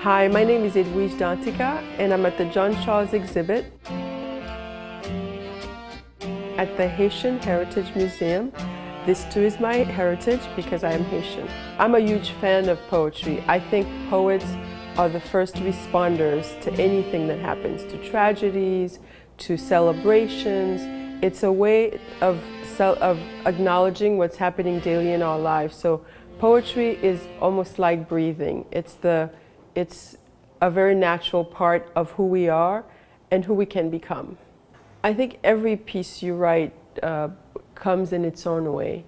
Hi, my name is Edwidge Danticat, and I'm at the John Charles exhibit at the Haitian Heritage Museum. This too is my heritage because I am Haitian. I'm a huge fan of poetry. I think poets are the first responders to anything that happens, to tragedies, to celebrations. It's a way of acknowledging what's happening daily in our lives. So poetry is almost like breathing. It's a very natural part of who we are and who we can become. I think every piece you write comes in its own way.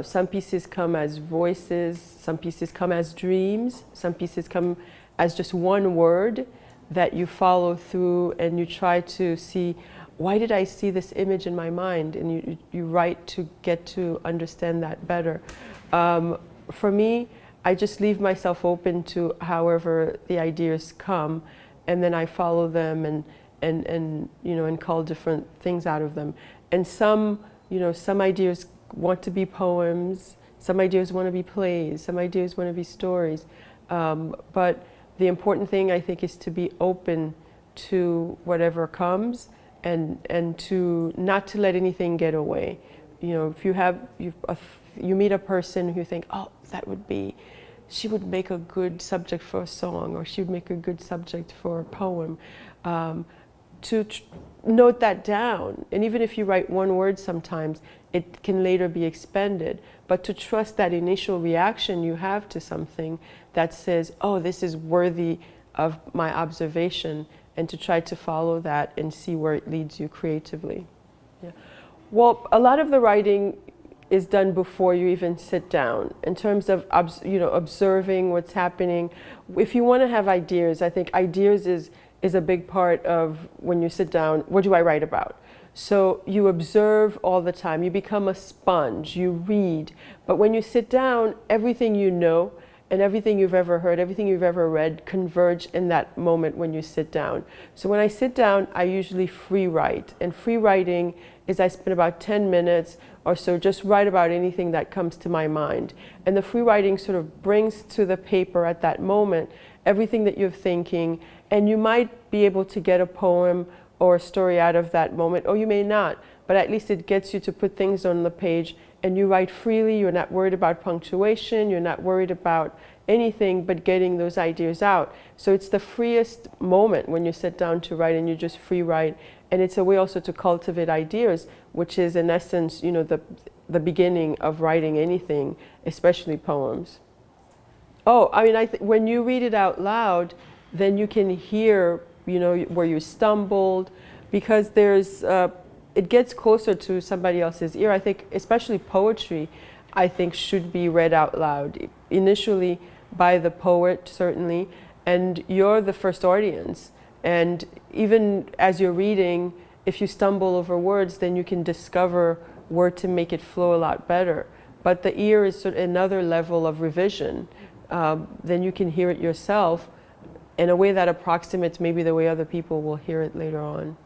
Some pieces come as voices, some pieces come as dreams, some pieces come as just one word that you follow through and you try to see, why did I see this image in my mind? And you write to get to understand that better. For me, I just leave myself open to however the ideas come, and then I follow them and call different things out of them. And some ideas want to be poems, some ideas want to be plays, some ideas want to be stories. But the important thing, I think, is to be open to whatever comes and to not to let anything get away. If you meet a person who you think, oh, she would make a good subject for a song, or she would make a good subject for a poem, to note that down. And even if you write one word sometimes, it can later be expanded. But to trust that initial reaction you have to something that says, oh, this is worthy of my observation, and to try to follow that and see where it leads you creatively. Yeah. Well, a lot of the writing is done before you even sit down, in terms of observing what's happening. If you want to have ideas, I think ideas is a big part of when you sit down. What do I write about? So you observe all the time. You become a sponge. You read. But when you sit down, everything you know and everything you've ever heard, everything you've ever read converge in that moment when you sit down. So when I sit down, I usually free write. And free writing is I spend about 10 minutes or so just write about anything that comes to my mind. And the free writing sort of brings to the paper at that moment everything that you're thinking, and you might be able to get a poem or a story out of that moment, or you may not, but at least it gets you to put things on the page, and you write freely. You're not worried about punctuation, you're not worried about anything but getting those ideas out. So it's the freest moment when you sit down to write, and you just free write. And it's a way also to cultivate ideas, which is in essence, the beginning of writing anything, especially poems. Oh, I mean, when you read it out loud, then you can hear, where you stumbled, because it gets closer to somebody else's ear. I think, especially poetry, I think should be read out loud, initially by the poet, certainly, and you're the first audience. And even as you're reading, if you stumble over words, then you can discover where to make it flow a lot better. But the ear is sort of another level of revision. Then you can hear it yourself in a way that approximates maybe the way other people will hear it later on.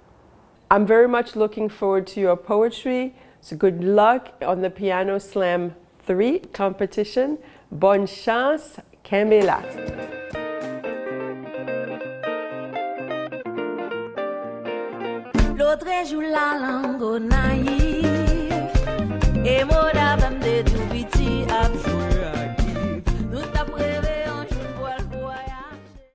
I'm very much looking forward to your poetry. So good luck on the Piano Slam 3 competition. Bonne chance, Kembela. L'autre joue la langue naïve, et mon dame de tout petit abjour.